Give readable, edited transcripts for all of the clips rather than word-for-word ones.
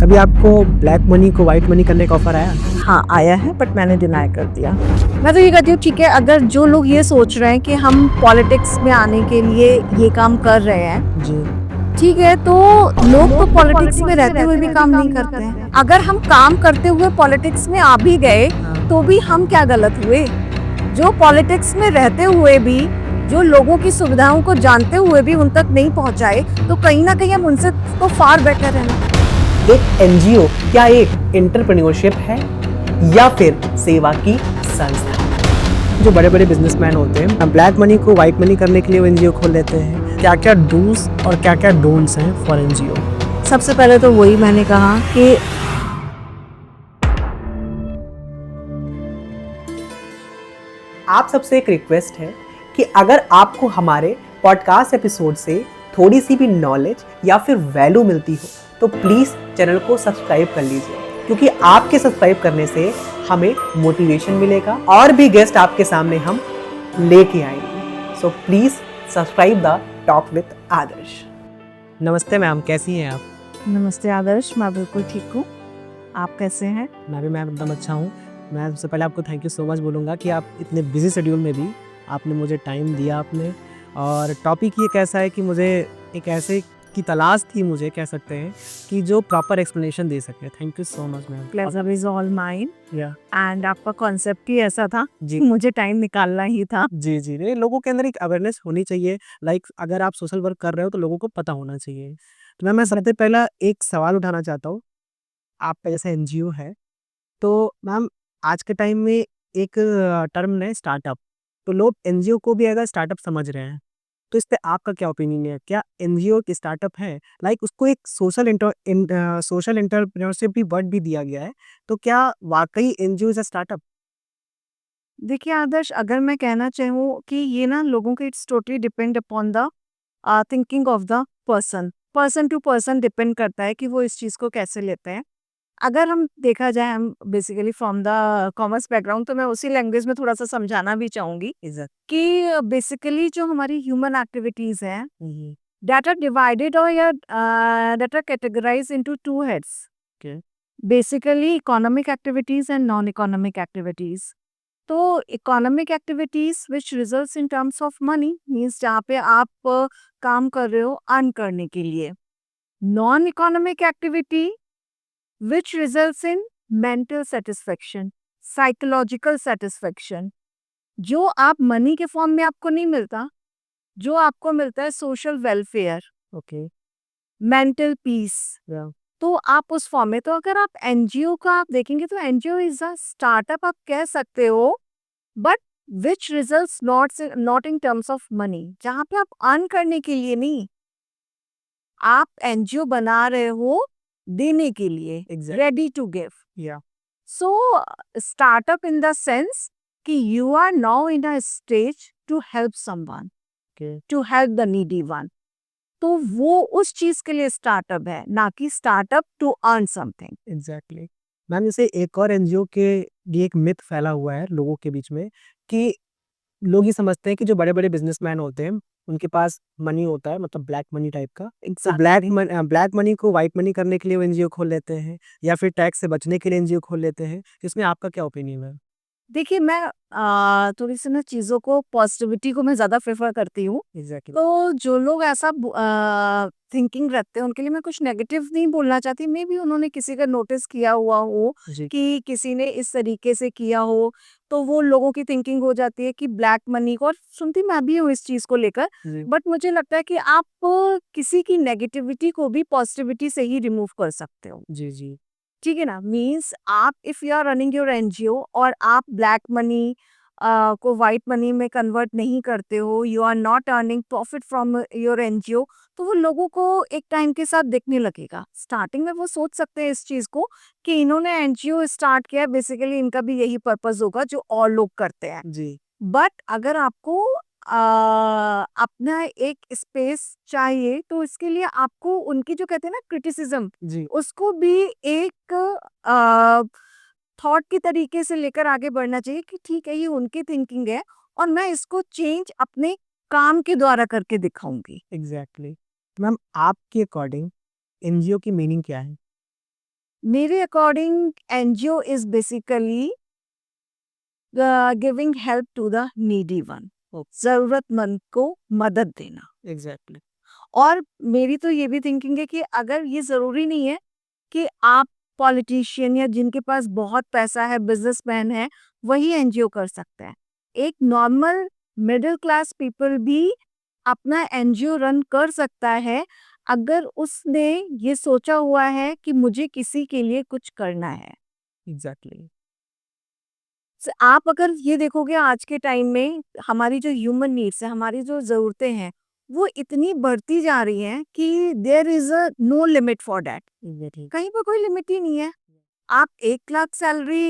कभी आपको black money को व्हाइट मनी करने का ऑफर आया? हाँ आया है, बट मैंने डिनाई कर दिया। मैं तो ये कहती हूँ, ठीक है, अगर जो लोग ये सोच रहे हैं कि हम पॉलिटिक्स में आने के लिए ये काम कर रहे हैं, जी। ठीक है, तो लोग तो पॉलिटिक्स में रहते हुए भी काम नहीं करते हैं। अगर हम काम करते हुए पॉलिटिक्स में आ भी गए तो भी हम क्या गलत हुए? जो पॉलिटिक्स में रहते हुए भी, जो लोगों की सुविधाओं को जानते हुए भी उन तक नहीं पहुंचाए, तो कहीं ना कहीं हम उनसे तो फार बेटर है ना। एक एनजीओ क्या एक एंटरप्रेन्योरशिप है या फिर सेवा की संस्था? जो बड़े बड़े बिजनेसमैन होते हैं ब्लैक मनी को व्हाइट मनी करने के लिए वो एनजीओ खोल लेते हैं। क्या क्या डूज और क्या क्या डोंट्स हैं फॉर एनजीओ? सबसे पहले तो वही मैंने कहा कि आप सबसे एक रिक्वेस्ट है कि अगर आपको हमारे पॉडकास्ट एपिसोड से थोड़ी सी भी नॉलेज या फिर वैल्यू मिलती हो तो प्लीज़ चैनल को सब्सक्राइब कर लीजिए, क्योंकि आपके सब्सक्राइब करने से हमें मोटिवेशन मिलेगा और भी गेस्ट आपके सामने हम लेके आएंगे। So please subscribe the talk with Adarsh. नमस्ते मैम, कैसी हैं आप? नमस्ते आदर्श, मैं बिल्कुल ठीक हूँ। आप कैसे हैं? मैं भी मैम एकदम अच्छा हूँ। मैं सबसे पहले आपको थैंक यू सो मच बोलूँगा कि आप इतने बिजी शेड्यूल में भी आपने मुझे टाइम दिया आपने। और टॉपिक ये कैसा है कि मुझे एक ऐसे की तलाश थी, मुझे कह सकते हैं, कि जो प्रॉपर एक्सप्लेनेशन दे सके। Thank you so much ma'am. Pleasure is all mine. या एंड आपका कॉन्सेप्ट ही ऐसा था जी कि मुझे टाइम निकालना ही था। जी जी नहीं, लोगों के अंदर एक अवेयरनेस होनी चाहिए। लाइक अगर आप सोशल वर्क कर रहे हो तो लोगों को पता होना चाहिए। तो मैं सबसे पहला एक सवाल उठाना चाहता हूँ। आपका जैसे एनजीओ है तो मैम आज के टाइम में एक टर्म है स्टार्टअप। तो लोग एनजीओ को भी अगर स्टार्टअप समझ रहे हैं तो इस पे आपका क्या ओपिनियन है? क्या एनजीओ एक स्टार्टअप है? लाइक उसको एक सोशल एंटरप्रेन्योरशिप भी वर्ड भी दिया गया है। तो क्या वाकई एनजीओ इज अ स्टार्टअप? देखिए आदर्श, अगर मैं कहना चाहूँ कि ये ना लोगों के it's totally depend upon the thinking of the person. Person to person depend करता है कि वो इस चीज़ को कैसे लेते हैं। अगर हम देखा जाए, हम basically from the commerce background, तो मैं उसी लैंग्वेज में थोड़ा सा समझाना भी चाहूंगी इज्जत। कि बेसिकली जो हमारी ह्यूमन एक्टिविटीज हैं, दैट आर डिवाइडेड और या that are categorize into two heads. Okay. Basically economic activities and non economic activities. तो economic activities which results in terms of money, means जहाँ पे आप काम कर रहे हो अर्न करने के लिए। Non economic activity which results in mental satisfaction, psychological satisfaction, जो आप मनी के फॉर्म में आपको नहीं मिलता, जो आपको मिलता है social welfare, okay. Mental peace. या तो आप उस फॉर्म में, तो अगर आप एनजीओ का आप देखेंगे तो एनजीओ इज अ स्टार्टअप आप कह सकते हो, but which results not in terms of money, जहाँ पे आप अर्न करने के लिए नहीं, आप एनजीओ बना रहे हो देने के लिए, एग्जैक्ट। Ready to give. या So, startup in the sense कि you are now in a stage to help someone, okay. to help the needy one. तो वो उस चीज के लिए स्टार्टअप है, ना कि startup to earn something. Exactly. Ma'am जैसे एक और एनजीओ के लिए एक मिथ फैला हुआ है लोगों के बीच में कि लोग ये समझते हैं कि जो बड़े-बड़े बिज़नेसमैन होते हैं, उनके पास मनी होता है, मतलब ब्लैक मनी टाइप का। तो ब्लैक मनी को व्हाइट मनी करने के लिए वो एनजीओ खोल लेते हैं या फिर टैक्स से बचने के लिए एनजीओ खोल लेते हैं। इसमें आपका क्या ओपिनियन है? देखिए, मैं थोड़ी सी ना चीज़ों को, पॉजिटिविटी को मैं ज़्यादा प्रेफर करती हूँ। एग्ज़ैक्टली। तो जो लोग ऐसा थिंकिंग रखते हैं उनके लिए मैं कुछ नेगेटिव नहीं बोलना चाहती। मे बी उन्होंने किसी का नोटिस किया हुआ हो जी, कि किसी ने इस तरीके से किया हो, तो वो लोगों की थिंकिंग हो जाती है कि ब्लैक मनी को, और सुनती मैं भी हूँ इस चीज़ को लेकर। जी, बट मुझे लगता है कि आप किसी की नेगेटिविटी को भी पॉजिटिविटी से ही रिमूव कर सकते हो। जी, जी। ठीक है ना? मीन्स आप, if you are running your NGO और आप ब्लैक मनी को व्हाइट मनी में कन्वर्ट नहीं करते हो, you are not earning profit from your NGO, तो वो लोगों को एक टाइम के साथ दिखने लगेगा। स्टार्टिंग में वो सोच सकते हैं इस चीज़ को कि इन्होंने एनजीओ स्टार्ट किया है, बेसिकली इनका भी यही पर्पस होगा जो और लोग करते हैं। जी, बट अगर आपको अपना एक स्पेस चाहिए, तो इसके लिए आपको उनकी जो कहते हैं ना क्रिटिसिज्म, जी, उसको भी एक थॉट की तरीके से लेकर आगे बढ़ना चाहिए कि ठीक है, ये उनकी थिंकिंग है और मैं इसको चेंज अपने काम के द्वारा करके दिखाऊंगी। एग्ज़ैक्टली। तो मैम आपके अकॉर्डिंग एनजीओ की मीनिंग क्या है? मेरे according NGO is basically giving help to the needy one, जरूरतमंद को मदद देना। एग्जैक्टली। और मेरी तो ये भी थिंकिंग है कि अगर ये जरूरी नहीं है कि आप पॉलिटिशियन या जिनके पास बहुत पैसा है, बिजनेसमैन है, वही एनजीओ कर सकते हैं। एक नॉर्मल मिडिल क्लास पीपल भी अपना एनजीओ रन कर सकता है अगर उसने ये सोचा हुआ है कि मुझे किसी के लिए कुछ करना है। एग्जैक्टली। आप अगर ये देखोगे आज के टाइम में हमारी जो ह्यूमन नीड्स है, हमारी जो ज़रूरतें हैं, वो इतनी बढ़ती जा रही हैं कि there is a no limit for that. Exactly. कहीं पर कोई लिमिट ही नहीं है। आप 1 लाख सैलरी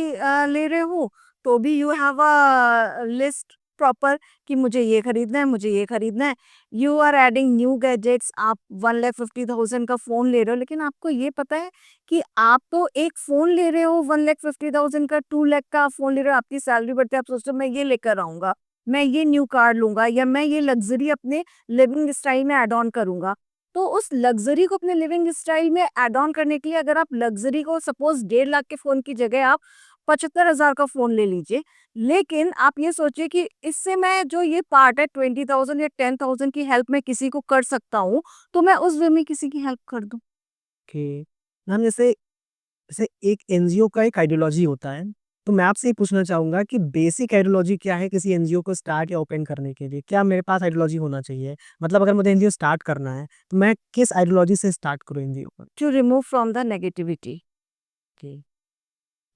ले रहे हो तो भी you have a list proper कि मुझे ये खरीदना है, मुझे ये खरीदना है। You are adding new gadgets, आप 1,50,000 का फ़ोन ले रहे हो, लेकिन आपको ये पता है कि आप तो एक फ़ोन ले रहे हो 1,50,000 का, 2 लाख का फ़ोन ले रहे हो, आपकी सैलरी बढ़ती है, आप सोचते हो मैं ये लेकर आऊँगा, मैं ये न्यू कार लूँगा या मैं ये लग्ज़री अपने लिविंग स्टाइल में ऐड ऑन करूँगा। तो उस लग्ज़री को अपने लिविंग स्टाइल में ऐड ऑन करने के लिए अगर आप लग्ज़री को सपोज़ 1,50,000 के फ़ोन की जगह आप 75,000 का फ़ोन ले लीजिए। लेकिन आप ये सोचिए कि इससे मैं जो ये पार्ट है 20,000 या 10,000 की हेल्प मैं किसी को कर सकता हूँ, तो मैं उस वे में किसी की हेल्प कर दूँ। ओके। मैम, जैसे जैसे एक एनजीओ का एक आइडियोलॉजी होता है, तो मैं आपसे ये पूछना चाहूँगा कि बेसिक आइडियोलॉजी क्या है किसी एनजीओ को स्टार्ट या ओपन करने के लिए? क्या मेरे पास आइडियोलॉजी होना चाहिए? मतलब अगर मुझे एनजीओ स्टार्ट करना है, तो मैं किस आइडियोलॉजी से स्टार्ट करूँ एनजीओ को? To remove from the negativity. Okay.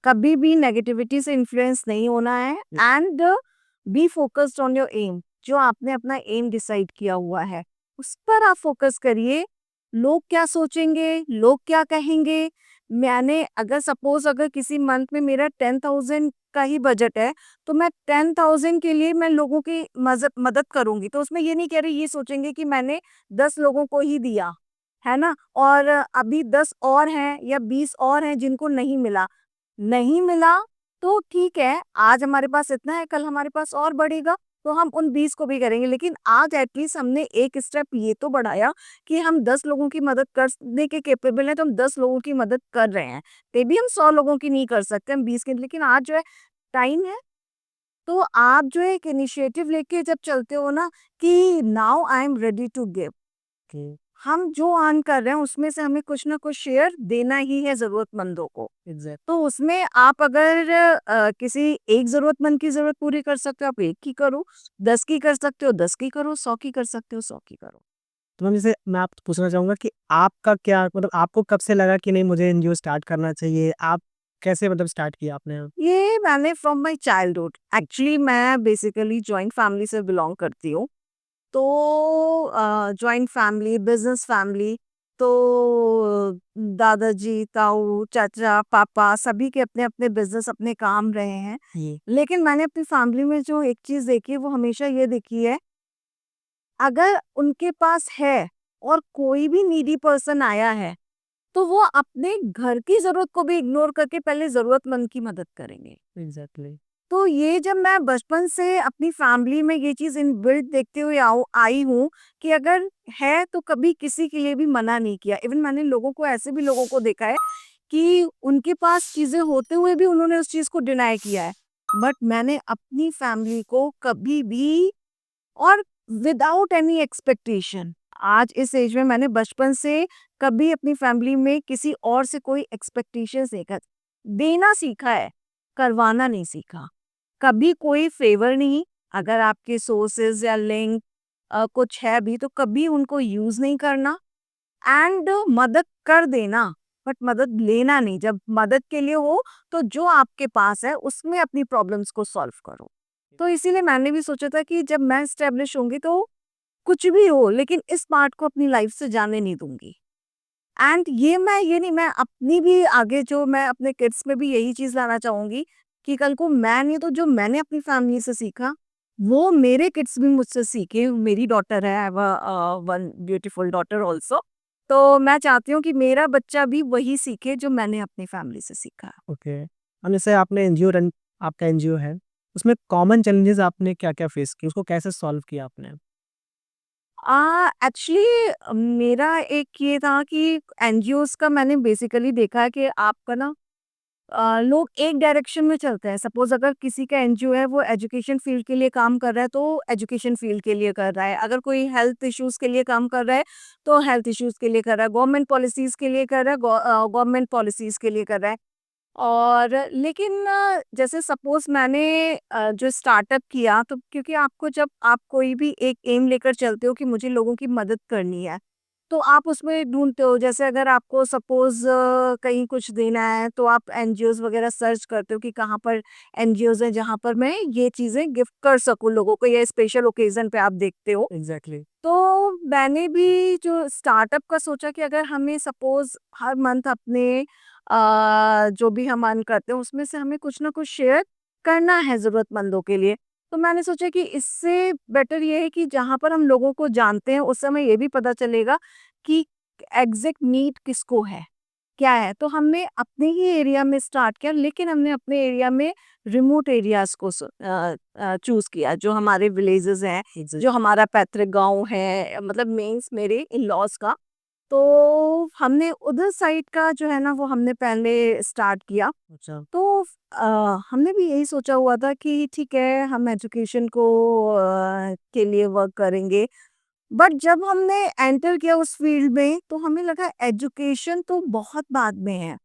कभी भी नेगेटिविटी से इन्फ्लुएंस नहीं होना है हुँ। And be focused on your aim. जो आपने अपना एम डिसाइड किया हुआ है उस पर आप फोकस करिए। लोग क्या सोचेंगे, लोग क्या कहेंगे। मैंने अगर सपोज अगर किसी मंथ में मेरा 10,000 का ही बजट है तो मैं 10,000 के लिए मैं लोगों की मदद करूंगी, तो उसमें ये नहीं कह रही ये सोचेंगे कि मैंने 10 लोगों को ही दिया है ना, और अभी 10 और हैं या 20 और हैं जिनको नहीं मिला। नहीं मिला तो ठीक है, आज हमारे पास इतना है, कल हमारे पास और बढ़ेगा, तो हम उन 20 को भी करेंगे। लेकिन आज एटलीस्ट हमने एक स्टेप ये तो बढ़ाया कि हम 10 लोगों की मदद करने के कैपेबल हैं, तो हम 10 लोगों की मदद कर रहे हैं। ते भी हम 100 लोगों की नहीं कर सकते, हम 20 की, लेकिन आज जो है टाइम है, तो आप जो है एक इनिशिएटिव लेके जब चलते हो ना कि now I am ready to give, okay. हम जो अर्न कर रहे हैं उसमें से हमें कुछ ना कुछ शेयर देना ही है ज़रूरतमंदों को। एग्ज़ैक्ट। तो उसमें आप अगर किसी एक ज़रूरतमंद की ज़रूरत पूरी कर सकते हो, आप 1 की करो, 10 की कर सकते हो, 10 की करो, 100 की कर सकते हो, 100 की करो। तो मैम, जैसे मैं आपसे पूछना चाहूँगा कि आपका क्या मतलब आपको कब से लगा कि नहीं मुझे एनजीओ स्टार्ट करना चाहिए? आप कैसे मतलब स्टार्ट किया आपने? ये मैंने फ्रॉम माय चाइल्डहुड, एक्चुअली मैं बेसिकली जॉइंट फैमिली से बिलॉन्ग करती हूँ। तो जॉइंट फैमिली, बिज़नेस फैमिली, तो दादाजी, ताऊ, चाचा, पापा सभी के अपने-अपने बिज़नेस, अपने काम रहे हैं। जी। लेकिन मैंने अपनी फैमिली में जो एक चीज़ देखी है वो हमेशा ये देखी है, अगर उनके पास है और कोई भी नीडी पर्सन आया है, तो वो अपने घर की ज़रूरत को भी इग्नोर करके पहले ज़रूरतमंद की मदद करेंगे। एग्ज़ैक्टली। तो ये जब मैं बचपन से अपनी फैमिली में ये चीज़ इनबिल्ट देखते हुए आई हूँ कि अगर है तो कभी किसी के लिए भी मना नहीं किया। इवन मैंने लोगों को, ऐसे भी लोगों को देखा है कि उनके पास चीज़ें होते हुए भी उन्होंने उस चीज़ को डिनाई किया है। बट मैंने अपनी फैमिली को कभी भी, और विदाउट एनी एक्सपेक्टेशन, आज इस एज में मैंने बचपन से कभी अपनी फैमिली में किसी और से कोई एक्सपेक्टेशंस नहीं कर, देना सीखा है, करवाना नहीं सीखा। कभी कोई फेवर नहीं, अगर आपके सोर्सेज या लिंक कुछ है भी तो कभी उनको यूज नहीं करना, एंड मदद कर देना, बट मदद लेना नहीं। जब मदद के लिए हो तो जो आपके पास है उसमें अपनी प्रॉब्लम्स को सॉल्व करो। तो इसीलिए मैंने भी सोचा था कि जब मैं स्टेब्लिश होंगी तो कुछ भी हो लेकिन इस पार्ट को अपनी लाइफ से जाने नहीं दूंगी। एंड ये नहीं, मैं अपनी भी आगे जो मैं अपने किड्स में भी यही चीज़ लाना चाहूँगी कि कल को मैं नहीं तो जो मैंने अपनी फैमिली से सीखा, वो मेरे किड्स भी मुझसे सीखें। मेरी डॉटर है, I have one beautiful daughter also. तो मैं चाहती हूँ कि मेरा बच्चा भी वही सीखे जो मैंने अपनी फैमिली से सीखा। ओके। और जैसे आपने एनजीओ रन आपका एनजीओ है, उसमें कॉमन चैलेंजेस आपने क्या-क्या फेस किए? उसको कैसे सॉल्व किया आपने? एक्चुअली मेरा एक ये था कि एनजीओज़ का मैंने बेसिकली देखा है कि आपका ना लोग एक डायरेक्शन में चलते हैं। सपोज़ अगर किसी का एनजीओ है वो एजुकेशन फ़ील्ड के लिए काम कर रहा है तो एजुकेशन फ़ील्ड के लिए कर रहा है। अगर कोई हेल्थ इश्यूज़ के लिए काम कर रहा है तो हेल्थ इश्यूज़ के लिए कर रहा है। गवर्नमेंट पॉलिसीज़ के लिए कर रहा है, गवर्नमेंट पॉलिसीज़ के लिए कर रहा है। और लेकिन जैसे सपोज़ मैंने जो स्टार्टअप किया तो क्योंकि आपको जब आप कोई भी एक एम लेकर चलते हो कि मुझे लोगों की मदद करनी है, तो आप उसमें ढूँढते हो। जैसे अगर आपको सपोज़ कहीं कुछ देना है तो आप एनजीओज़ वग़ैरह सर्च करते हो कि कहाँ पर एनजीओज़ हैं जहाँ पर मैं ये चीज़ें गिफ्ट कर सकूँ लोगों को या स्पेशल ओकेज़न पे आप देखते हो। एग्ज़ैक्टली। तो मैंने भी जो स्टार्टअप का सोचा कि अगर हमें सपोज़ हर मंथ अपने जो भी हम अर्न करते हैं उसमें से हमें कुछ ना कुछ शेयर करना है ज़रूरतमंदों के लिए। तो मैंने सोचा कि इससे बेटर ये है कि जहाँ पर हम लोगों को जानते हैं उस समय ये भी पता चलेगा कि एग्ज़ैक्ट नीड किसको है, क्या है? तो हमने अपने ही एरिया में स्टार्ट किया लेकिन हमने अपने एरिया में रिमोट एरियाज़ को चूज़ किया जो हमारे विलेजेस हैं, एग्ज़ैक्ट जो हमारा पैतृक गाँव है मतलब मीन्स मेरे इन-लॉज़ का। तो हमने उधर साइड का जो है ना वो हमने पहले स्टार्ट किया। अच्छा। तो हमने भी यही सोचा हुआ था कि ठीक है हम एजुकेशन को के लिए वर्क करेंगे। बट जब हमने एंटर किया उस फील्ड में तो हमें लगा एजुकेशन तो बहुत बाद में है।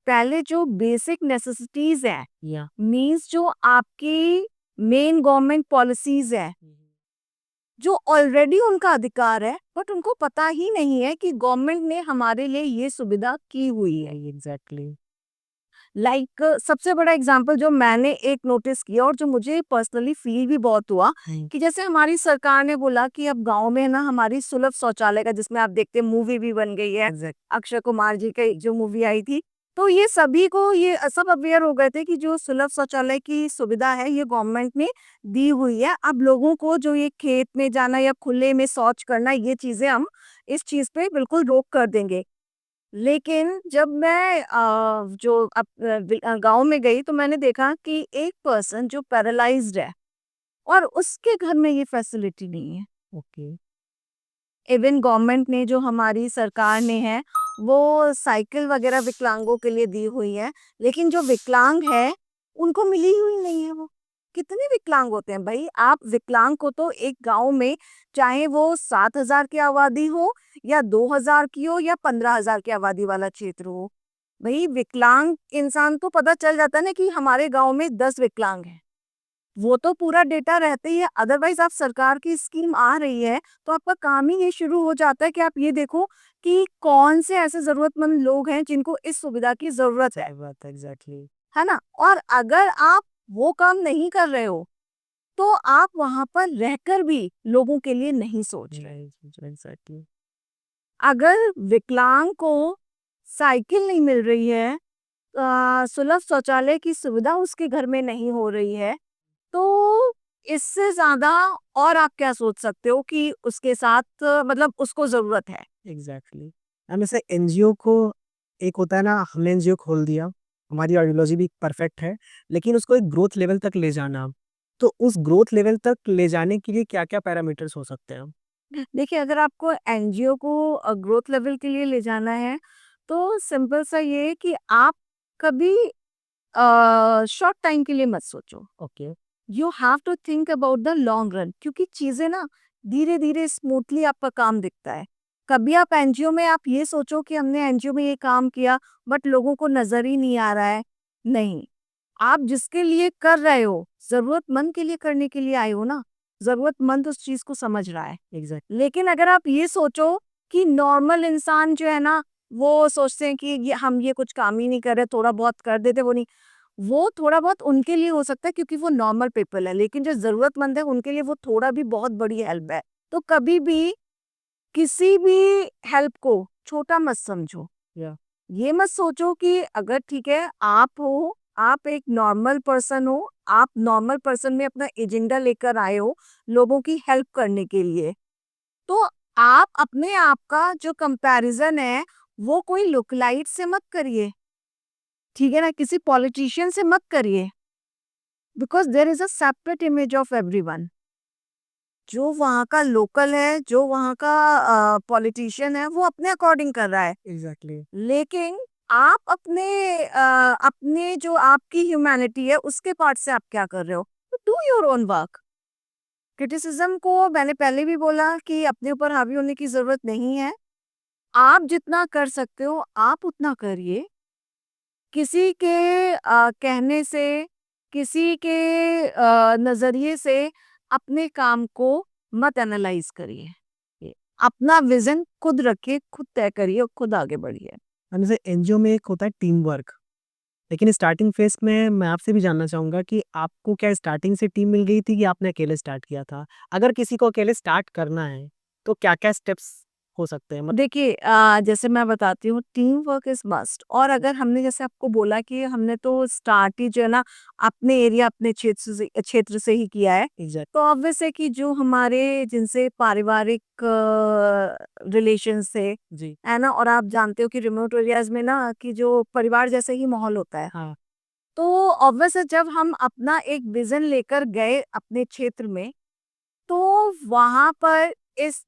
पहले जो बेसिक नेसेसिटीज़ हैं, या मीन्स जो आपकी मेन गवर्नमेंट पॉलिसीज़ है, जो ऑलरेडी उनका अधिकार है, बट उनको पता ही नहीं है कि गवर्नमेंट ने हमारे लिए ये सुविधा की हुई है। एग्ज़ैक्टली। लाइक सबसे बड़ा एग्जांपल जो मैंने एक नोटिस किया और जो मुझे पर्सनली फील भी बहुत हुआ हुँ। कि जैसे हमारी सरकार ने बोला कि अब गांव में ना हमारी सुलभ शौचालय का जिसमें आप देखते हैं मूवी भी बन गई है, एग्ज़ैक्ट अक्षय कुमार जी की जो मूवी आई थी। तो ये सभी को ये सब अवेयर हो गए थे कि जो सुलभ शौचालय की सुविधा है ये गवर्नमेंट ने दी हुई है। अब लोगों को जो ये खेत में जाना या खुले में शौच करना ये चीजें हम इस चीज पे बिल्कुल रोक कर देंगे। लेकिन जब मैं गाँव में गई तो मैंने देखा कि एक पर्सन जो पैरालाइज्ड है और उसके घर में ये फैसिलिटी नहीं है। ओके। इवन गवर्नमेंट ने जो हमारी सरकार ने है वो साइकिल वगैरह विकलांगों के लिए दी हुई है, लेकिन जो विकलांग है उनको मिली हुई नहीं है वो। कितने विकलांग होते हैं भाई? आप विकलांग को तो एक गांव में चाहे वो 7,000 की आबादी हो या 2,000 की हो या 15,000 की आबादी वाला क्षेत्र हो, भाई विकलांग इंसान तो पता चल जाता है ना कि हमारे गांव में 10 विकलांग हैं। वो तो पूरा डेटा रहते ही है, अदरवाइज आप सरकार की स्कीम आ रही है तो आपका काम ही ये शुरू हो जाता है कि आप ये देखो कि कौन से ऐसे जरूरतमंद लोग हैं जिनको इस सुविधा की जरूरत सही बात है, एग्ज़ैक्टली। है ना? और अगर आप वो काम नहीं कर रहे हो तो आप वहां पर रहकर भी लोगों के लिए नहीं सोच रहे। नहीं, एग्ज़ैक्टली। अगर विकलांग को साइकिल नहीं मिल रही है, सुलभ शौचालय की सुविधा उसके घर में नहीं हो रही है, तो इससे ज़्यादा और आप क्या सोच सकते हो कि उसके साथ मतलब उसको ज़रूरत है। एग्ज़ैक्टली। हम ऐसे एनजीओ को एक होता है ना, हमने एनजीओ खोल दिया, हमारी आइडियोलॉजी भी परफेक्ट है, लेकिन उसको एक ग्रोथ लेवल तक ले जाना, तो उस ग्रोथ लेवल तक ले जाने के लिए क्या-क्या पैरामीटर्स हो सकते हैं? देखिए, अगर आपको एनजीओ को ग्रोथ लेवल के लिए ले जाना है, तो सिंपल सा ये है कि आप कभी शॉर्ट टाइम के लिए मत सोचो। Okay. You have to think about the long run, क्योंकि चीजें ना धीरे धीरे स्मूथली आपका काम दिखता है। कभी आप एनजीओ में आप ये सोचो कि हमने एनजीओ में ये काम किया बट लोगों को नजर ही नहीं आ रहा है। नहीं, आप जिसके लिए कर रहे हो जरूरतमंद के लिए करने के लिए आए हो ना, जरूरतमंद उस चीज को समझ रहा है। एग्ज़ैक्ट लेकिन अगर आप ये सोचो कि नॉर्मल इंसान जो है ना वो सोचते हैं कि ये हम ये कुछ काम ही नहीं कर रहे, थोड़ा बहुत कर देते, वो नहीं, वो थोड़ा बहुत उनके लिए हो सकता है क्योंकि वो नॉर्मल पीपल है, लेकिन जो ज़रूरतमंद है उनके लिए वो थोड़ा भी बहुत बड़ी हेल्प है। तो कभी भी किसी भी हेल्प को छोटा मत समझो। या ये मत सोचो कि अगर ठीक है आप हो, आप एक नॉर्मल पर्सन हो, आप नॉर्मल पर्सन में अपना एजेंडा लेकर आए हो लोगों की हेल्प करने के लिए, तो आप अपने आप का जो कंपैरिजन है वो कोई लुकलाइट से मत करिए, ठीक है ना? किसी पॉलिटिशियन से मत करिए। Because there is a separate image of everyone. जो वहाँ का लोकल है, जो वहाँ का पॉलिटिशियन है, वो अपने अकॉर्डिंग कर रहा है। एग्जैक्टली। लेकिन आप अपने जो आपकी ह्यूमैनिटी है उसके पार्ट से आप क्या कर रहे हो? Do your own work. Criticism को मैंने पहले भी बोला कि अपने ऊपर हावी होने की जरूरत नहीं है। आप जितना कर सकते हो आप उतना करिए। किसी के कहने से, किसी के नजरिए से अपने काम को मत एनालाइज करिए। अपना विजन खुद रखिए, खुद तय करिए और खुद आगे बढ़िए। जैसे एनजीओ में एक होता है टीम वर्क, लेकिन स्टार्टिंग फेज में मैं आपसे भी जानना चाहूंगा कि आपको क्या स्टार्टिंग से टीम मिल गई थी कि आपने अकेले स्टार्ट किया था? अगर किसी को अकेले स्टार्ट करना है तो क्या क्या स्टेप्स हो सकते हैं? देखिए, जैसे मैं बताती हूँ, टीम वर्क इज मस्ट। और अगर हमने जैसे आपको बोला कि हमने तो स्टार्ट ही जो है ना अपने एरिया, अपने क्षेत्र से ही किया है, एग्जैक्ट। तो ऑब्वियस है कि जो हमारे जिनसे पारिवारिक रिलेशंस थे, जी। है ना, और आप जानते हो कि रिमोट एरियाज में ना कि जो परिवार जैसे ही माहौल होता है, हाँ। तो ऑब्वियस है जब हम अपना एक विजन लेकर गए अपने क्षेत्र में, तो वहां पर इस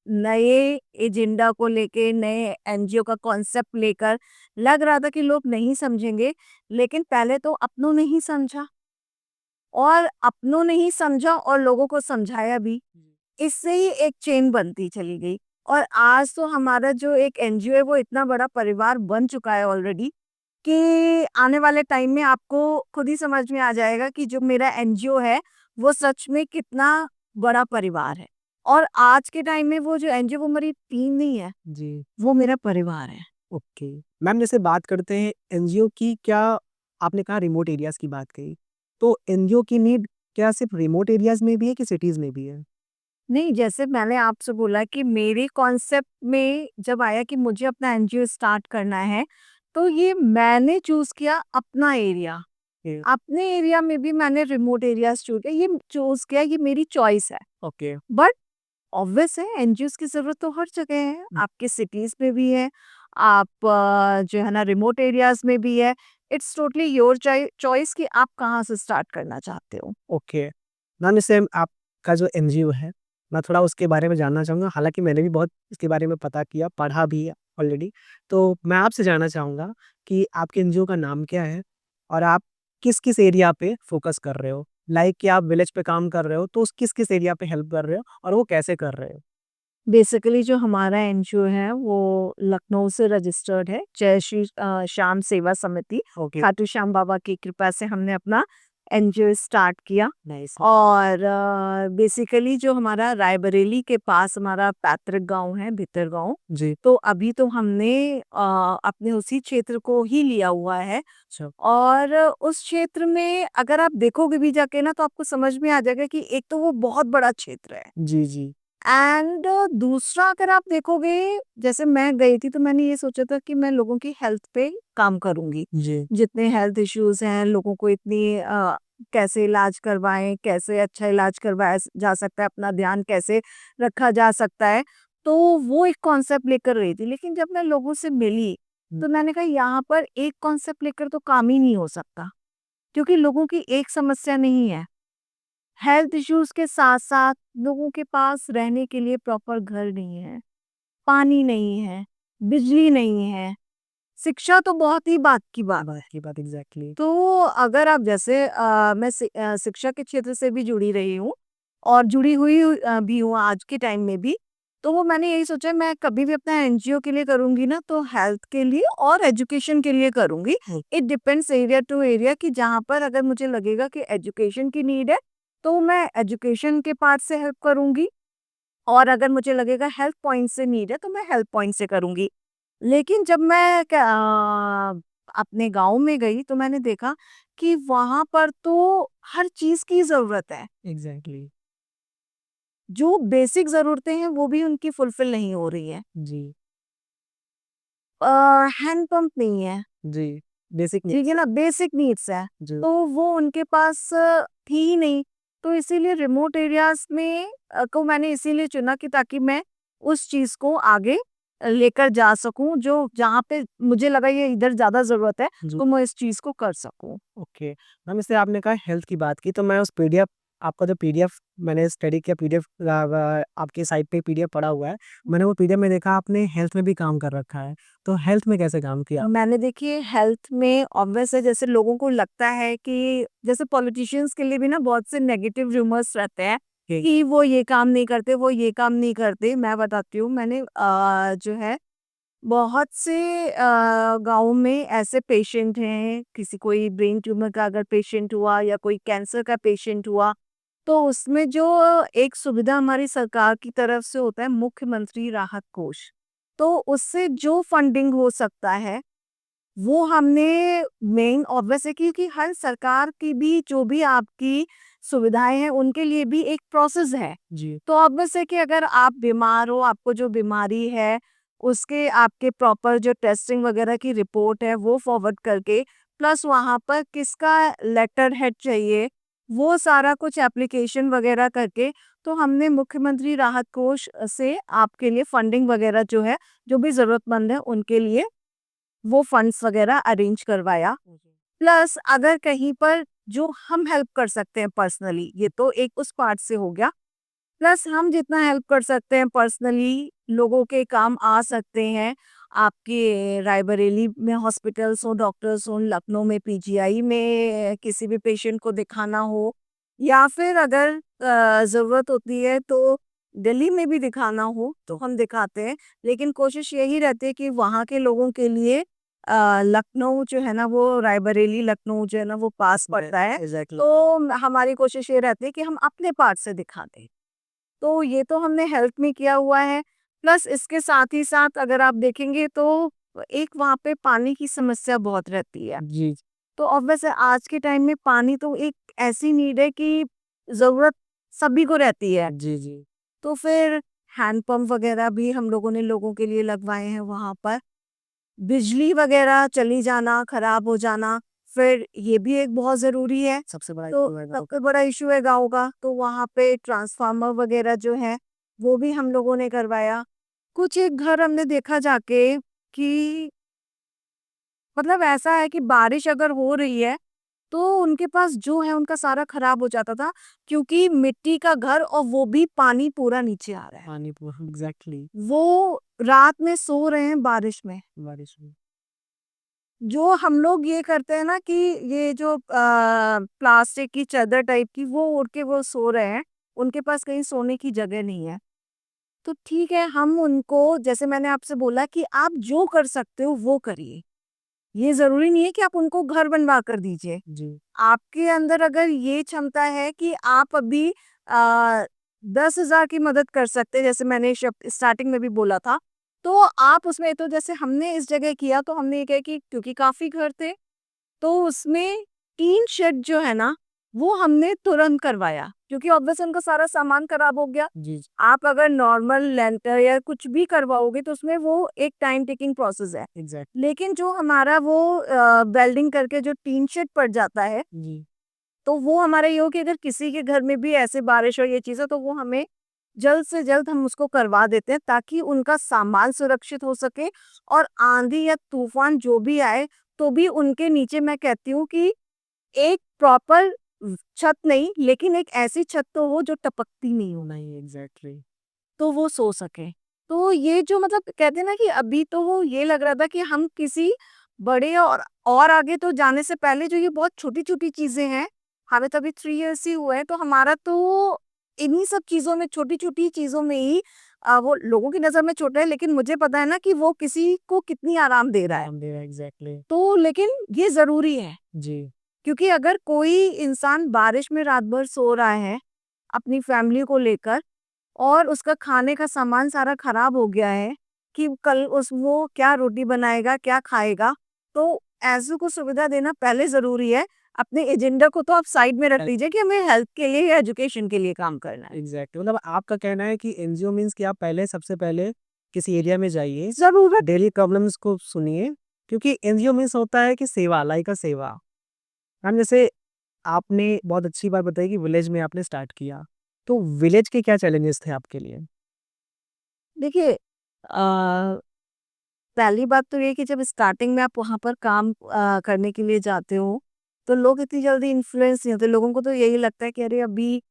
नए एजेंडा को लेके, नए एनजीओ का कॉन्सेप्ट लेकर लग रहा था कि लोग नहीं समझेंगे। लेकिन पहले तो अपनों ने ही समझा, और अपनों ने ही समझा और लोगों को समझाया भी। इससे ही एक चेन बनती चली गई। और आज तो हमारा जो एक एनजीओ है वो इतना बड़ा परिवार बन चुका है ऑलरेडी, कि आने वाले टाइम में आपको खुद ही समझ में आ जाएगा कि जो मेरा एनजीओ है वो सच में कितना बड़ा परिवार है। और आज के टाइम में वो जो एनजीओ, वो मेरी टीम नहीं है, जी। वो मेरा परिवार है। ओके। मैम, जैसे बात करते हैं एनजीओ की, क्या आपने कहा रिमोट एरियाज की बात कही, तो एनजीओ की नीड क्या सिर्फ रिमोट एरियाज में भी है कि सिटीज में भी है? नहीं, जैसे मैंने आपसे बोला कि मेरे कॉन्सेप्ट में जब आया कि मुझे अपना एनजीओ स्टार्ट करना है, तो ये मैंने चूज किया अपना एरिया। अपने एरिया में भी मैंने रिमोट एरियाज चूज किया, ये चूज किया, ये मेरी चॉइस है। ओके। बट ऑब्वियस है एनजीओज की जरूरत तो हर जगह है, आपके सिटीज में भी है, आप जो है ना रिमोट एरियाज में भी है। इट्स टोटली योर चॉइस कि आप कहाँ से स्टार्ट करना चाहते हो। ओके मैम, जैसे आपका जो एनजीओ है, मैं थोड़ा उसके बारे में जानना चाहूँगा। हालांकि मैंने भी बहुत इसके बारे में पता किया, पढ़ा भी है ऑलरेडी। तो मैं आपसे जानना चाहूँगा कि आपके एनजीओ का नाम क्या है और आप किस किस एरिया पे फोकस कर रहे हो? लाइक कि आप विलेज पे काम कर रहे हो तो उस किस किस एरिया पे हेल्प कर रहे हो और वो कैसे कर रहे हो? बेसिकली जो हमारा एनजीओ है वो लखनऊ से रजिस्टर्ड है, जय श्री श्याम सेवा समिति। ओके। खाटू श्याम बाबा की कृपा से हमने अपना एनजीओ स्टार्ट किया। नाइस। और बेसिकली जो हमारा रायबरेली के पास हमारा पैतृक गांव है, भितर गांव। जी। तो अभी तो हमने अपने उसी क्षेत्र को ही लिया हुआ है। अच्छा। और उस क्षेत्र में अगर आप देखोगे भी जाके ना, तो आपको समझ में आ जाएगा कि एक तो वो बहुत बड़ा क्षेत्र है, जी। जी। एंड दूसरा अगर आप देखोगे, जैसे मैं गई थी तो मैंने ये सोचा था कि मैं लोगों की हेल्थ पे काम करूंगी। जी। जितने हेल्थ इश्यूज हैं लोगों को, इतनी कैसे इलाज करवाएं, कैसे अच्छा इलाज करवाया जा सकता है, अपना ध्यान कैसे रखा जा सकता है, तो वो एक कॉन्सेप्ट लेकर रही थी। लेकिन जब मैं लोगों से मिली तो मैंने कहा यहाँ पर एक कॉन्सेप्ट लेकर तो काम ही नहीं हो सकता, क्योंकि लोगों की एक समस्या नहीं है। हेल्थ इश्यूज के साथ साथ लोगों के पास रहने के लिए प्रॉपर घर नहीं है, पानी नहीं है, बिजली नहीं है, शिक्षा तो बहुत ही बात की बात है। बात की बात, एग्जैक्टली। तो अगर आप जैसे मैं शिक्षा के क्षेत्र से भी जुड़ी रही हूँ और जुड़ी हुई भी हूँ आज के टाइम में भी। तो वो मैंने यही सोचा, मैं कभी भी अपना एनजीओ के लिए करूंगी ना तो हेल्थ के लिए और एजुकेशन के लिए करूंगी। It depends area to area, कि जहाँ पर अगर मुझे लगेगा कि एजुकेशन की नीड है तो मैं एजुकेशन के पार्ट से हेल्प करूंगी, और अगर मुझे लगेगा हेल्थ पॉइंट से नीड है तो मैं हेल्थ पॉइंट से करूंगी। लेकिन जब मैं अपने गांव में गई तो मैंने देखा कि वहां पर तो हर चीज की जरूरत है। एग्जैक्टली। जो बेसिक जरूरतें हैं वो भी उनकी फुलफिल नहीं हो रही है। जी। हैंड पंप नहीं है, जी। बेसिक ठीक है नीड्स। ना, बेसिक नीड्स है, जी। तो वो उनके पास थी ही नहीं। तो इसीलिए रिमोट एरियाज में को मैंने इसीलिए चुना कि ताकि मैं उस चीज को आगे लेकर जा सकूं, जो जहाँ पे मुझे लगा ये इधर ज्यादा जरूरत है, जी। तो मैं इस चीज को कर सकूं। ओके मैम, इससे आपने कहा हेल्थ की बात की, तो मैं उस पीडिया आपका जो पीडीएफ मैंने स्टडी किया, पीडीएफ आपके साइट पे पीडीएफ पड़ा हुआ है, मैंने वो पीडीएफ में देखा आपने हेल्थ में भी काम कर रखा है, तो हेल्थ में कैसे काम किया? मैंने देखिए हेल्थ में ऑब्वियस है, जैसे लोगों को लगता है कि जैसे पॉलिटिशियंस के लिए भी ना बहुत से नेगेटिव रूमर्स रहते हैं कि कि वो ये काम नहीं करते, वो ये काम नहीं करते। मैं बताती हूँ, मैंने जो है बहुत से गाँव में ऐसे पेशेंट हैं, किसी कोई ब्रेन ट्यूमर का अगर पेशेंट हुआ या कोई कैंसर का पेशेंट हुआ, तो उसमें जो एक सुविधा हमारी सरकार की तरफ से होता है मुख्यमंत्री राहत कोष, तो उससे जो फंडिंग हो सकता है वो हमने मेन ऑब्वियस है, क्योंकि हर सरकार की भी जो भी आपकी सुविधाएं हैं उनके लिए भी एक प्रोसेस है। जी, तो ऑब्वियस है कि अगर आप बीमार हो, आपको जो बीमारी है उसके आपके प्रॉपर जो टेस्टिंग वगैरह की रिपोर्ट है वो फॉरवर्ड करके, प्लस वहाँ पर किसका लेटर हेड चाहिए, वो सारा कुछ एप्लीकेशन वगैरह करके, तो हमने मुख्यमंत्री राहत कोष से आपके लिए फंडिंग वगैरह जो है, जो भी ज़रूरतमंद है उनके लिए वो फंड्स वगैरह अरेंज करवाया। प्लस अगर कहीं पर जो हम हेल्प कर सकते हैं पर्सनली, ये तो एक उस पार्ट से हो गया। प्लस हम जितना हेल्प कर सकते हैं पर्सनली, लोगों के काम आ सकते हैं। आपके रायबरेली में हॉस्पिटल्स हो, डॉक्टर्स हो, लखनऊ में पीजीआई में किसी भी पेशेंट को दिखाना हो, या फिर अगर ज़रूरत होती है तो दिल्ली में भी दिखाना हो तो हम दिखाते हैं। लेकिन कोशिश यही रहती है कि वहाँ के लोगों के लिए लखनऊ जो है ना, वो रायबरेली लखनऊ जो है ना वो पास पड़ता है। एग्जैक्टली। तो हमारी कोशिश ये रहती है कि हम अपने पार्ट से दिखा दें। तो ये तो हमने हेल्थ में किया हुआ है। प्लस इसके साथ ही साथ अगर आप देखेंगे तो एक वहाँ पे पानी की समस्या बहुत रहती है। जी, तो ऑब्वियस है आज के टाइम में पानी तो एक ऐसी नीड है कि ज़रूरत सभी को रहती है। जी, जी, तो फिर हैंड पंप वगैरह भी हम लोगों ने लोगों के लिए लगवाए हैं वहाँ पर। बिजली वगैरह चली जाना, खराब हो जाना, फिर ये भी एक बहुत ज़रूरी है। सबसे बड़ा तो इशू है गाँव सबसे बड़ा इश्यू है गाँव का, तो वहाँ पे ट्रांसफार्मर वगैरह जो है, वो भी हम लोगों ने करवाया। कुछ एक घर हमने देखा जाके कि मतलब ऐसा है कि बारिश अगर हो रही है, तो उनके पास जो है उनका सारा खराब हो जाता था, क्योंकि मिट्टी का घर और वो भी पानी पूरा नीचे आ रहा है। पानी एग्जैक्टली। वो रात में सो रहे हैं बारिश में। बारिश में। जो हम लोग ये करते हैं ना कि ये जो प्लास्टिक की चादर टाइप की वो ओढ़ के वो सो रहे हैं, उनके पास कहीं सोने की जगह नहीं है। तो ठीक है, हम उनको जैसे मैंने आपसे बोला कि आप जो कर सकते हो वो करिए। ये ज़रूरी नहीं है कि आप उनको घर बनवा कर दीजिए। जी, आपके अंदर अगर ये क्षमता है कि आप अभी 10,000 की मदद कर सकते हैं, जैसे मैंने स्टार्टिंग में भी बोला था, तो आप उसमें तो जैसे हमने इस जगह किया तो हमने ये किया कि क्योंकि काफ़ी घर थे, तो उसमें टीन शेड जो है ना, वो हमने तुरंत करवाया, क्योंकि ऑब्वियस उनका सारा सामान खराब हो गया। जी, आप अगर नॉर्मल लेंटर या कुछ भी करवाओगे तो उसमें वो एक टाइम टेकिंग प्रोसेस है। एग्जैक्ट। लेकिन जो हमारा वो वेल्डिंग करके जो टीन शेड पड़ जाता है, जी, तो वो हमारा ये हो कि अगर किसी के घर में भी ऐसे बारिश और ये चीज़ें, तो वो हमें जल्द से जल्द हम उसको करवा देते हैं ताकि उनका सामान सुरक्षित हो सके, और आंधी या तूफान जो भी आए तो भी उनके नीचे मैं कहती हूँ कि एक प्रॉपर छत नहीं, लेकिन एक ऐसी छत तो हो जो टपकती नहीं हो, नहीं एग्जैक्टली। तो वो सो सके। तो ये जो मतलब कहते हैं ना कि अभी तो वो ये लग रहा था कि हम किसी बड़े और आगे तो जाने से पहले जो ये बहुत छोटी-छोटी चीज़ें हैं, हमें तो अभी 3 इयर्स ही हुए हैं, तो हमारा तो इन्हीं सब चीज़ों में, छोटी-छोटी चीज़ों में ही वो लोगों की नज़र में छोटा है, लेकिन मुझे पता है ना कि वो किसी को कितनी आराम दे रहा है। आराम दे रहा है एग्जैक्टली। तो लेकिन ये ज़रूरी है, जी, क्योंकि अगर कोई इंसान बारिश में रात भर सो रहा है, अपनी फैमिली को लेकर, और उसका खाने का सामान सारा खराब हो गया है कि कल उस वो क्या रोटी बनाएगा, क्या खाएगा? तो ऐसे को सुविधा देना पहले ज़रूरी है। अपने एजेंडा को तो आप साइड में रख दीजिए कि हमें हेल्थ के लिए या एजुकेशन के लिए काम करना है। एग्जैक्टली, मतलब आपका कहना है कि एनजीओ मीन्स कि आप पहले सबसे पहले किसी एरिया में जाइए, ज़रूरत डेली प्रॉब्लम्स को सुनिए, क्योंकि एनजीओ मीन्स होता है कि सेवा, लाइक अ सेवा। हम जैसे आपने बहुत अच्छी बात बताई कि विलेज में आपने स्टार्ट किया, तो विलेज के क्या चैलेंजेस थे आपके लिए? देखिए, पहली बात तो ये है कि जब स्टार्टिंग में आप वहाँ पर काम करने के लिए जाते हो, तो लोग इतनी जल्दी इन्फ्लुएंस नहीं होते। लोगों को तो यही लगता है कि अरे अभी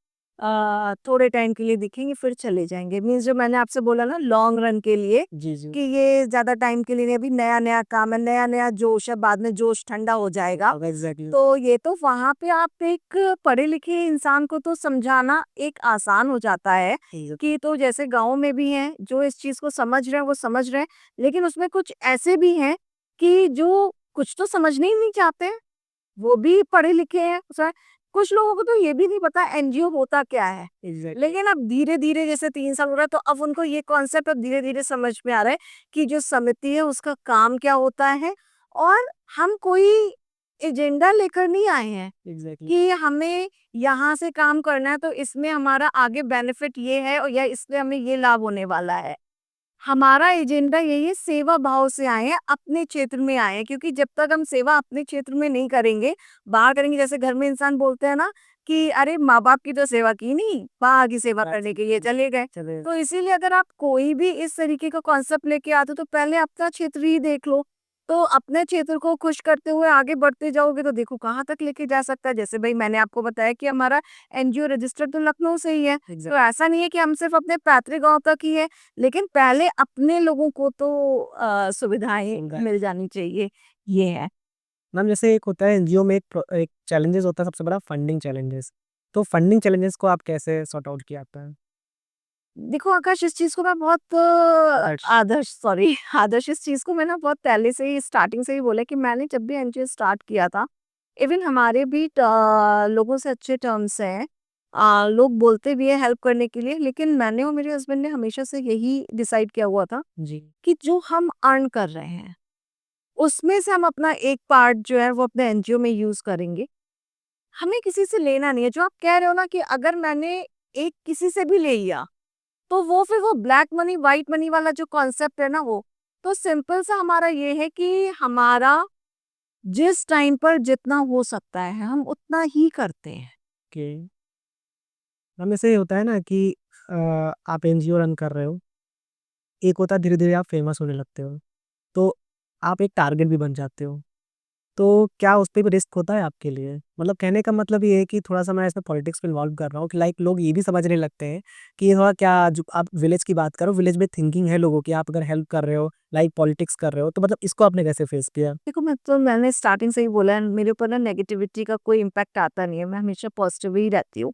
थोड़े टाइम के लिए दिखेंगे फिर चले जाएंगे। मीन्स जो मैंने आपसे बोला ना लॉन्ग रन के लिए, जी, जी। कि ये ज्यादा टाइम के लिए नहीं, अभी नया नया काम है, नया नया जोश है, बाद में जोश ठंडा हो जाएगा। एग्ज़ैक्टली, तो ये तो वहां पे आप एक पढ़े लिखे इंसान को तो समझाना एक आसान हो जाता है एग्ज़ैक्ट कि तो जैसे गांव में भी हैं जो इस चीज को समझ रहे हैं वो समझ रहे हैं, लेकिन उसमें कुछ ऐसे भी हैं कि जो कुछ तो समझने ही नहीं चाहते हैं, वो भी पढ़े लिखे हैं कुछ लोगों को तो ये भी नहीं पता एनजीओ होता क्या है। एग्ज़ैक्टली। लेकिन अब धीरे धीरे जैसे 3 साल हो रहा है तो अब उनको ये कॉन्सेप्ट अब धीरे धीरे समझ में आ रहा है कि जो समिति है उसका काम क्या होता है, और हम कोई एजेंडा लेकर नहीं आए हैं एग्ज़ैक्टली। कि हमें यहाँ से काम करना है तो इसमें हमारा आगे बेनिफिट ये है और या इसमें हमें ये लाभ होने वाला है। हमारा एजेंडा यही है, सेवा भाव से आए हैं, अपने क्षेत्र में आए हैं, क्योंकि जब तक हम सेवा अपने क्षेत्र में नहीं करेंगे, बाहर करेंगे, जैसे घर में इंसान बोलते हैं ना कि अरे माँ बाप की तो सेवा की नहीं, बाहर की सेवा करने के लिए चले गए। चले तो इसीलिए अगर आप कोई भी इस तरीके का कॉन्सेप्ट लेके आते हो तो पहले अपना क्षेत्र ही देख लो। तो अपने क्षेत्र को खुश करते हुए आगे बढ़ते जाओगे तो देखो कहाँ तक लेके जा सकता है। जैसे भाई मैंने आपको बताया कि हमारा एनजीओ रजिस्टर्ड तो लखनऊ से ही है, तो एग्ज़ैक्ट ऐसा नहीं है कि हम सिर्फ अपने पैतृक गांव तक ही है, लेकिन पहले अपने लोगों को तो सुविधाएं सुविधाएँ। मिल जानी चाहिए, ये है। मैम जैसे एक होता है एनजीओ में एक चैलेंजेस होता है सबसे बड़ा फंडिंग चैलेंजेस। तो फंडिंग चैलेंजेस को आप कैसे सॉर्ट आउट किया आपने? देखो आकाश, इस चीज को मैं बहुत आदर्श। आदर्श सॉरी आदर्श, इस चीज को मैं ना बहुत पहले से ही स्टार्टिंग से ही बोला कि मैंने जब भी एनजीओ स्टार्ट किया था, इवन हमारे भी लोगों से अच्छे टर्म्स हैं, लोग बोलते भी है हेल्प करने के लिए, लेकिन मैंने और मेरे हस्बैंड ने हमेशा से यही डिसाइड किया हुआ था जी, कि जो हम अर्न कर रहे हैं उसमें से हम अपना एक पार्ट जो है वो अपने एनजीओ में यूज करेंगे। हमें किसी से लेना नहीं है। जो आप कह रहे हो ना कि अगर मैंने एक किसी से भी ले लिया तो वो फिर वो ब्लैक मनी व्हाइट मनी वाला जो कॉन्सेप्ट है ना, वो तो सिंपल सा हमारा ये है कि हमारा जिस टाइम पर जितना हो सकता है हम उतना ही करते हैं। ओके। मैम ऐसे होता है ना कि आप एनजीओ रन कर रहे हो, एक होता है धीरे-धीरे आप फेमस होने लगते हो, तो आप एक टारगेट भी बन जाते हो। तो क्या उस पे भी रिस्क होता है आपके लिए? मतलब कहने का मतलब ये है कि थोड़ा-सा मैं इसमें पॉलिटिक्स को इन्वॉल्व कर रहा हूँ कि लाइक लोग ये भी समझने लगते हैं कि ये थोड़ा क्या जो आप विलेज की बात करो, विलेज में थिंकिंग है लोगों की, आप अगर हेल्प कर रहे हो, लाइक पॉलिटिक्स कर रहे हो, तो मतलब इसको आपने कैसे फेस किया? देखो, मैंने स्टार्टिंग से ही बोला है, मेरे ऊपर ना नेगेटिविटी का कोई इम्पैक्ट आता नहीं है, मैं हमेशा पॉजिटिव ही रहती हूँ।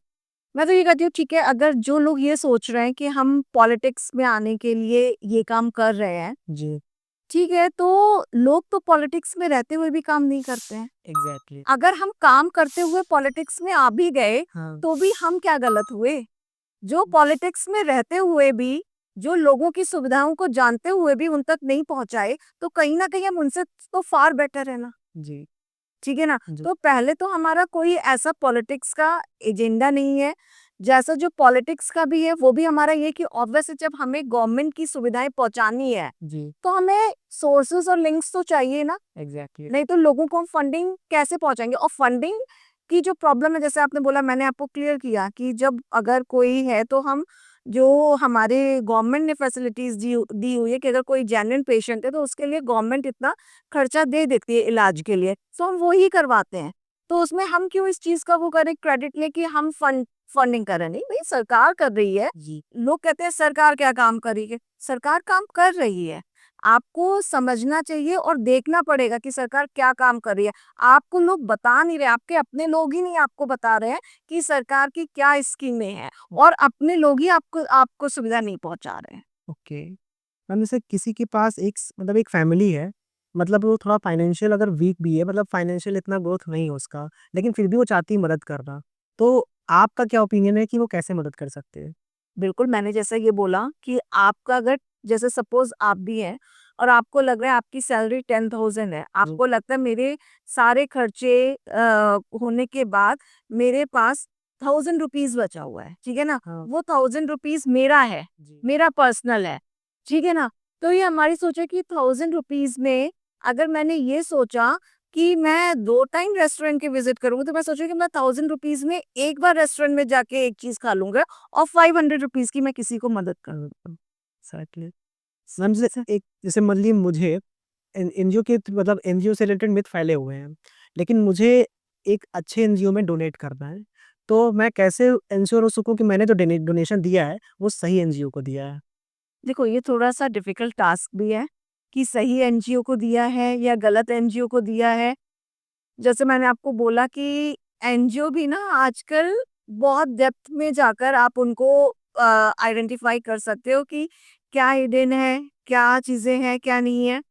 मैं तो ये कहती हूँ ठीक है, अगर जो लोग ये सोच रहे हैं कि हम पॉलिटिक्स में आने के लिए ये काम कर रहे हैं, जी, ठीक है, तो लोग तो पॉलिटिक्स में रहते हुए भी काम नहीं करते हैं। एग्ज़ैक्टली। अगर हम काम करते हुए पॉलिटिक्स में आ भी गए, हाँ, तो भी हम क्या गलत हुए? जो पॉलिटिक्स में रहते हुए भी, जो लोगों की सुविधाओं को जानते हुए भी उन तक नहीं पहुँचाए, तो कहीं न कहीं हम उनसे तो फार बेटर है ना। जी, ठीक है ना? जी, तो पहले तो हमारा कोई ऐसा पॉलिटिक्स का एजेंडा नहीं है। जैसा जो पॉलिटिक्स का भी है, वो भी हमारा ये है कि ऑब्वियसली जब हमें गवर्नमेंट की सुविधाएँ पहुँचानी है, जी, तो हमें सोर्सेज़ और लिंक्स तो चाहिए ना। एग्ज़ैक्टली। नहीं तो लोगों को हम फंडिंग कैसे पहुँचाएँगे? और फंडिंग की जो प्रॉब्लम है, जैसे आपने बोला, मैंने आपको क्लियर किया कि जब अगर कोई है तो हम जो हमारे गवर्नमेंट ने फैसिलिटीज़ दी हुई है कि अगर कोई जेन्युइन पेशेंट है तो उसके लिए गवर्नमेंट इतना खर्चा दे देती है इलाज के लिए, तो हम वो ही करवाते हैं। तो उसमें हम क्यों इस चीज़ का वो करें क्रेडिट लें कि हम फंडिंग कर रहे हैं? नहीं भई, सरकार कर रही है। जी, लोग कहते हैं सरकार क्या काम कर रही है? सरकार काम कर रही है। आपको समझना चाहिए और देखना पड़ेगा कि सरकार क्या काम कर रही है। आपको लोग बता नहीं रहे, आपके अपने लोग ही नहीं आपको बता रहे हैं कि सरकार की क्या स्कीमें हैं, और अपने लोग ही आपको आपको सुविधा नहीं पहुँचा रहे हैं। ओके। मैम जैसे किसी के पास मतलब एक फैमिली है, मतलब वो थोड़ा फाइनेंशियल अगर वीक भी है, मतलब फाइनेंशियल इतना ग्रोथ नहीं है उसका, लेकिन फिर भी वो चाहती है मदद करना। तो आपका क्या ओपिनियन है कि वो कैसे मदद कर सकते हैं? बिल्कुल, मैंने जैसा ये बोला कि आपका अगर, जैसे सपोज़ आप भी हैं और आपको लग रहा है आपकी सैलरी 10,000 है, जी। आपको लगता है मेरे सारे खर्चे होने के बाद मेरे पास ₹1000 बचा हुआ है, ठीक है ना? हाँ, वो ₹1000 मेरा है, जी। मेरा पर्सनल है, ठीक है ना? तो ये हमारी सोच है कि ₹1000 में अगर मैंने ये सोचा कि मैं 2 टाइम रेस्टोरेंट के विज़िट करूँगी, तो मैं सोचूँ कि मैं ₹1000 में एक बार रेस्टोरेंट में जाके एक चीज़ खा लूँगा और ₹500 की मैं किसी को मदद कर देता हूँ। एग्ज़ैक्टली। मैम जैसे एक जैसे मान लीजिए मुझे एनजीओ के मतलब एनजीओ से रिलेटेड मिथ फैले हुए हैं। लेकिन मुझे एक अच्छे एनजीओ में डोनेट करना है, तो मैं कैसे इंश्योर हो सकूँ कि मैंने जो डोनेशन दिया है वो सही एनजीओ को दिया है? देखो, ये थोड़ा-सा डिफ़िकल्ट टास्क भी है कि सही एनजीओ को दिया है या गलत एनजीओ को दिया है। जैसे मैंने आपको बोला कि एनजीओ भी ना आजकल बहुत डेप्थ में जाकर आप उनको आइडेंटिफ़ाई कर सकते हो कि क्या हिडन है, क्या चीज़ें हैं, क्या नहीं है।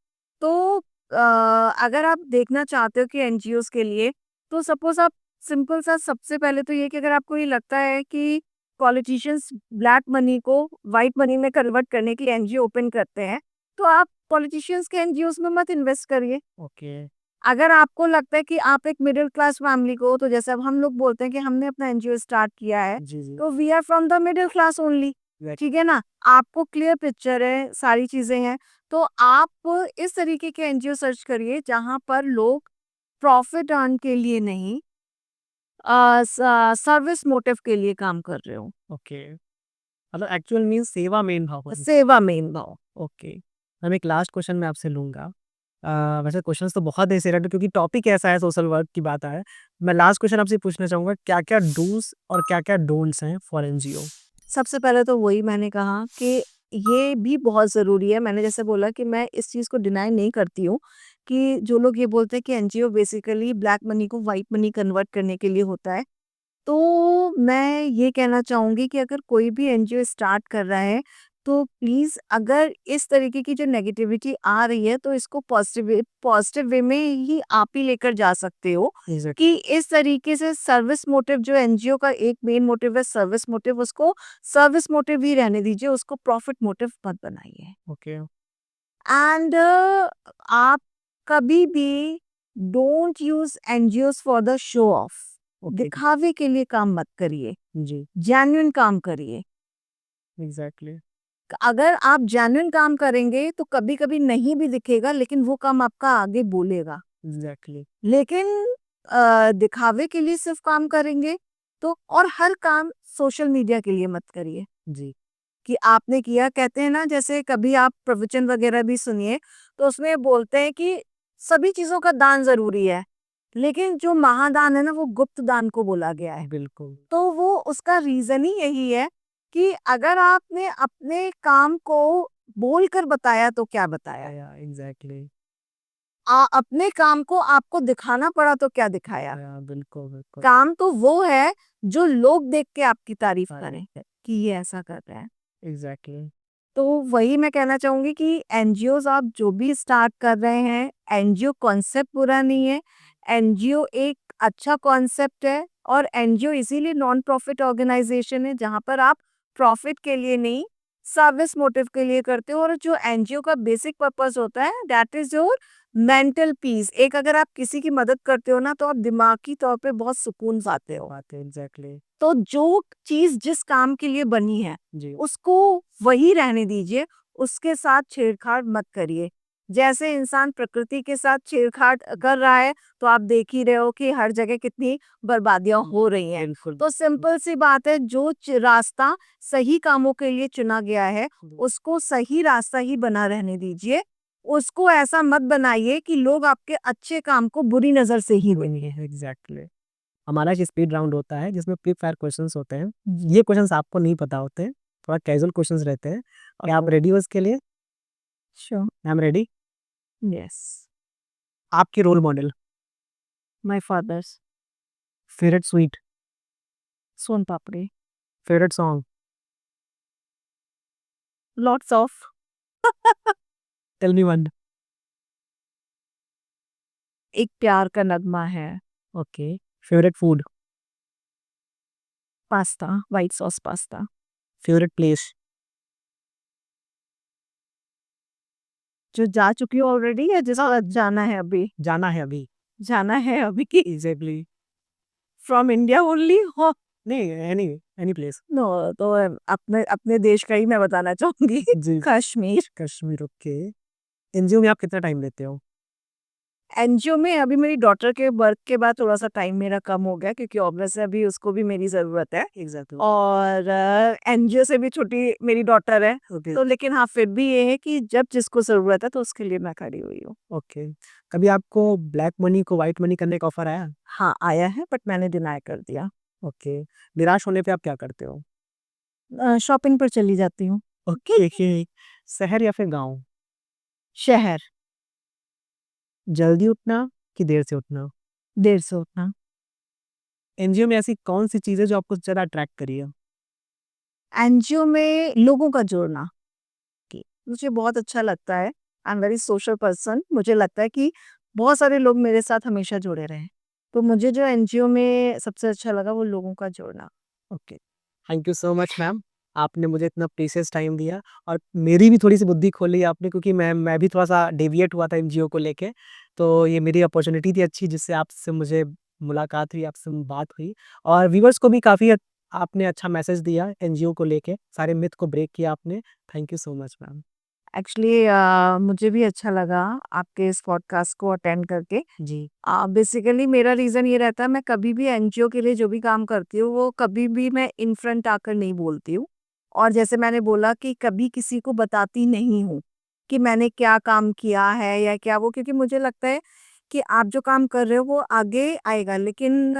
तो अगर आप देखना चाहते हो कि एनजीओज़ के लिए, तो सपोज़ आप सिंपल सा सबसे पहले तो ये कि अगर आपको ये लगता है कि पॉलिटिशियंस ब्लैक मनी को व्हाइट मनी में कन्वर्ट करने के लिए एनजीओ ओपन करते हैं, तो आप पॉलिटिशियंस के एनजीओज़ में मत इन्वेस्ट करिए। ओके। अगर आपको लगता है कि आप एक मिडिल क्लास फैमिली को, तो जैसे अब हम लोग बोलते हैं कि हमने अपना एनजीओ स्टार्ट किया है, जी, जी। तो we are from the middle class only. Right. ठीक है ना? आपको क्लियर पिक्चर है, सारी चीजें हैं, तो आप इस तरीके के एनजीओ सर्च करिए जहां पर लोग प्रॉफिट अर्न के लिए नहीं, सर्विस मोटिव के लिए काम कर रहे हो। ओके। मतलब एक्चुअल मीन्स सेवा मेन भाव होनी। सेवा मेन भाव। ओके। हम एक लास्ट क्वेश्चन मैं आपसे लूँगा। वैसे क्वेश्चंस तो बहुत है इस एरिया में क्योंकि टॉपिक ऐसा है सोशल वर्क की बात है। मैं लास्ट क्वेश्चन आपसे पूछना चाहूँगा क्या-क्या डूज़ और क्या-क्या डोंट्स हैं फॉर एनजीओ? सबसे पहले तो वही मैंने कहा कि ये भी बहुत ज़रूरी है। मैंने जैसे बोला कि मैं इस चीज़ को डिनाई नहीं करती हूँ कि जो लोग ये बोलते हैं कि एनजीओ बेसिकली ब्लैक मनी को व्हाइट मनी कन्वर्ट करने के लिए होता है। तो मैं ये कहना चाहूँगी कि अगर कोई भी एनजीओ स्टार्ट कर रहा है, तो प्लीज़ अगर इस तरीके की जो नेगेटिविटी आ रही है, तो इसको पॉजिटिव वे में ही आप ही लेकर जा सकते हो एग्ज़ैक्टली। कि इस तरीके से सर्विस मोटिव जो एनजीओ का एक मेन मोटिव है सर्विस मोटिव, उसको सर्विस मोटिव ही रहने दीजिए, उसको प्रॉफिट मोटिव मत बनाइए। ओके, एंड आप कभी भी don't use NGOs for the show off. Okay. दिखावे के लिए काम मत करिए, जी, जेन्युइन काम करिए। एग्ज़ैक्टली, अगर आप जेन्युइन काम करेंगे तो कभी-कभी नहीं भी दिखेगा, लेकिन वो काम आपका आगे बोलेगा। एग्ज़ैक्टली। लेकिन दिखावे के लिए सिर्फ काम करेंगे तो, और हर काम सोशल मीडिया के लिए मत करिए जी, कि आपने किया। कहते हैं ना, जैसे कभी आप प्रवचन वगैरह भी सुनिए, तो उसमें बोलते हैं कि सभी चीज़ों का दान ज़रूरी है, लेकिन जो महादान है ना, वो गुप्त दान को बोला गया है। बिल्कुल। तो वो उसका रीज़न ही यही है कि अगर आपने अपने काम को बोलकर बताया तो क्या बताया? एग्ज़ैक्टली। अपने काम को आपको दिखाना पड़ा तो क्या दिखाया? बिल्कुल, बिल्कुल। काम तो वो है जो लोग देख के आपकी तारीफ़ अरे! करें कि ये ऐसा कर रहा है। एग्ज़ैक्टली। तो वही मैं कहना चाहूँगी कि एनजीओज़ आप जो भी स्टार्ट कर रहे हैं, एनजीओ कॉन्सेप्ट बुरा नहीं है। एनजीओ एक अच्छा कॉन्सेप्ट है और एनजीओ इसीलिए नॉन प्रॉफिट ऑर्गेनाइज़ेशन है जहाँ पर आप प्रॉफिट के लिए नहीं, सर्विस मोटिव के लिए करते हो, और जो एनजीओ का बेसिक पर्पस होता है that is your mental peace. एक अगर आप किसी की मदद करते हो ना, तो आप दिमागी तौर पे बहुत सुकून पाते हो। बात है, एग्ज़ैक्टली। तो जो चीज़ जिस काम के लिए बनी है, जी, उसको वही रहने दीजिए, उसके साथ छेड़छाड़ मत करिए। जैसे इंसान प्रकृति के साथ छेड़छाड़ कर रहा है, तो आप देख ही रहे हो कि हर जगह कितनी बर्बादियाँ हो रही हैं। बिल्कुल। तो सिंपल सी बात है, जो रास्ता सही कामों के लिए चुना गया है, हुँ। उसको सही रास्ता ही बना रहने दीजिए। उसको ऐसा मत बनाइए कि लोग आपके अच्छे काम को बुरी नज़र से ही देखें। एग्ज़ैक्टली। हमारा एक स्पीड राउंड होता है जिसमें क्विक फायर क्वेश्चंस होते हैं। ये क्वेश्चंस आपको नहीं पता होते हैं, थोड़ा कैजुअल क्वेश्चंस रहते हैं। क्या आप रेडी हो इसके लिए? Sure. I am ready. Yes. आपके role model, my father's. Favourite sweet, soan papdi. Favourite song, lots of. Tell me one. एक प्यार का नगमा है। Okay, favourite food, pasta, white sauce pasta. Favourite place, जो जा चुकी हो ऑलरेडी या जिसको जाना है अभी? जाना है अभी। जाना है अभी की। एग्ज़ैक्टली। फ्रॉम इंडिया ओनली हो? नहीं, एनी एनी प्लेस। नो, तो अपने अपने देश का ही मैं बताना चाहूंगी। जी, कश्मीर। कश्मीर। ओके। एनजीओ में आप कितना टाइम देते हो? एनजीओ में अभी मेरी डॉटर के बर्थ के बाद थोड़ा-सा टाइम मेरा कम हो गया क्योंकि ऑब्वियस है अभी उसको भी मेरी ज़रूरत है। एग्ज़ैक्टली। और एनजीओ से भी छोटी मेरी डॉटर है। ओके, तो लेकिन हाँ, फिर भी ये है कि जब जिसको ज़रूरत है तो उसके लिए मैं खड़ी हुई हूँ। ओके। कभी आपको ब्लैक मनी को व्हाइट मनी करने का ऑफ़र आया? हाँ, आया है बट मैंने डिनाई कर दिया। ओके। निराश होने पे आप क्या करते हो? शॉपिंग पर चली जाती हूँ। ओके, शहर या फिर गाँव? शहर, जल्दी उठना कि देर से उठना? देर से उठना। एनजीओ में ऐसी कौन-सी चीज़ है जो आपको ज़्यादा अट्रैक्ट करी है? एनजीओ में लोगों का जुड़ना, कि मुझे बहुत अच्छा लगता है। I am very social person. मुझे लगता है कि बहुत सारे लोग मेरे साथ हमेशा जुड़े रहें। तो मुझे जो एनजीओ में सबसे अच्छा लगा वो लोगों का जुड़ना। Okay. Thank you so much ma'am. आपने मुझे इतना प्रीशियस टाइम दिया और मेरी भी थोड़ी-सी बुद्धि खोली आपने क्योंकि मैं भी थोड़ा-सा डेविएट हुआ था एनजीओ को लेके। तो ये मेरी अपॉर्च्युनिटी थी अच्छी जिससे आपसे मुझे मुलाकात हुई, आपसे बात हुई और व्यूअर्स को भी काफ़ी आपने अच्छा मैसेज दिया एनजीओ को लेके, सारे मिथ को ब्रेक किया आपने। Thank you so much ma'am. Actually मुझे भी अच्छा लगा आपके इस पॉडकास्ट को अटेंड करके। जी, बेसिकली मेरा रीज़न ये रहता है मैं कभी भी एनजीओ के लिए जो भी काम करती हूँ वो कभी भी मैं इन फ्रंट आकर नहीं बोलती हूँ। और जैसे मैंने बोला कि कभी किसी को बताती नहीं हूँ कि मैंने क्या काम किया है या क्या वो, क्योंकि मुझे लगता है कि आप जो काम कर रहे हो वो आगे आएगा। लेकिन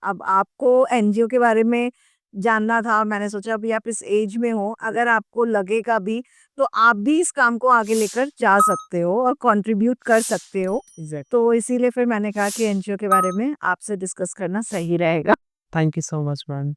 अब आपको एनजीओ के बारे में जानना था, मैंने सोचा अभी आप इस एज में हो, अगर आपको लगेगा भी तो आप भी इस काम को आगे लेकर जा सकते हो और कंट्रीब्यूट कर सकते हो। एग्ज़ैक्ट तो इसीलिए फिर मैंने कहा कि एनजीओ के बारे में आपसे डिस्कस करना सही रहेगा। Thank you so much ma'am.